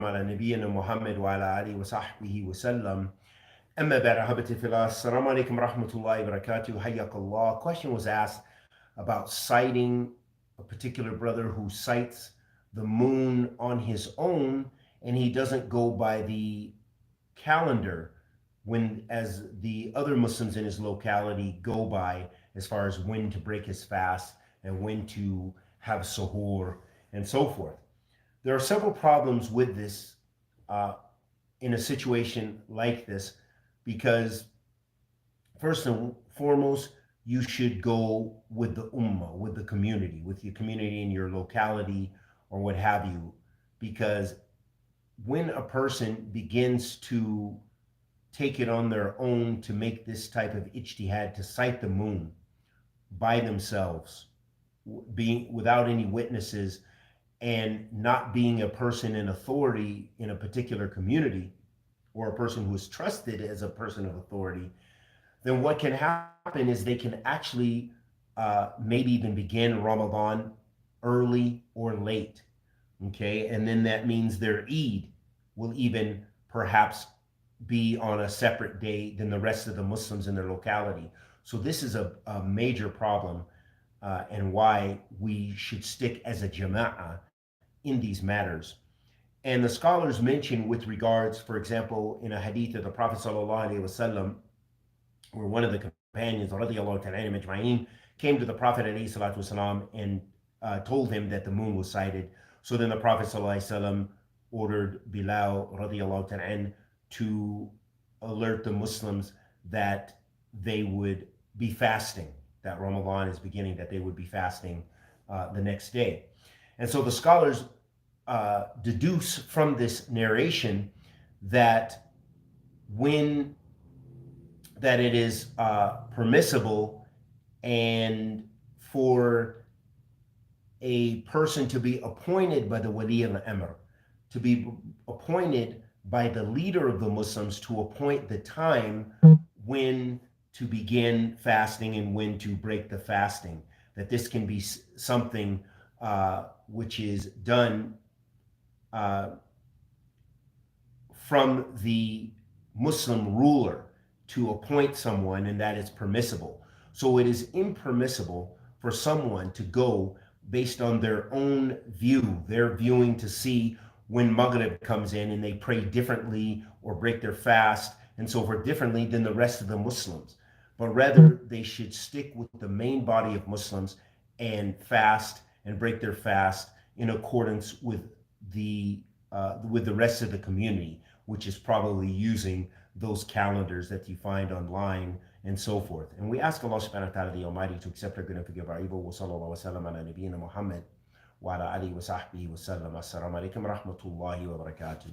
على نبينا محمد وعلى آله وصحبه وسلم. أما بعد أحبتي في الله, Assalamu alaikum rahmatullahi wa barakatuh, hayyakallah. Question was asked about citing a particular brother who cites the moon on his own, and he doesn't go by the calendar when as the other Muslims in his locality go by, as far as when to break his fast and when to have suhoor and so forth. There are several problems with this in a situation like this, because first and foremost, you should go with the ummah, with the community, with your community in your locality or what have you, because when a person begins to take it on their own to make this type of ijtihad, to cite the moon by themselves, being without any witnesses, and not being a person in authority in a particular community, or a person who is trusted as a person of authority, then what can happen is they can actually maybe even begin Ramadan early or late, okay? And then that means their Eid will even perhaps be on a separate day than the rest of the Muslims in their locality. So this is a major problem, and why we should stick as a jama'ah in these matters. And the scholars mention with regards, for example, in a hadith of the Prophet ﷺ, where one of the companions, radiallahu ta'ala ajma'in, came to the Prophet ﷺ and told him that the moon was sighted. So then the Prophet ﷺ ordered Bilal radiallahu ta'ala to alert the Muslims that they would be fasting, that Ramadan is beginning, that they would be fasting the next day. And so the scholars deduce from this narration that it is permissible and for a person to be appointed by the Wali al-Amr, to be appointed by the leader of the Muslims to appoint the time when to begin fasting and when to break the fasting, that this can be something which is done from the Muslim ruler to appoint someone, and that is permissible. So it is impermissible for someone to go based on their own view, their viewing, to see when Maghrib comes in and they pray differently or break their fast and so forth differently than the rest of the Muslims. But rather they should stick with the main body of Muslims and fast and break their fast in accordance with the rest of the community, which is probably using those calendars that you find online and so forth. And we ask Allah subhanahu wa ta'ala the Almighty to accept our good and forgive our evil. Wa sallallahu wa sallam ala nabiyyina Muhammad wa ala alihi wa sahbihi wa sallam. Assalamu alaikum wa rahmatullahi wa barakatuh.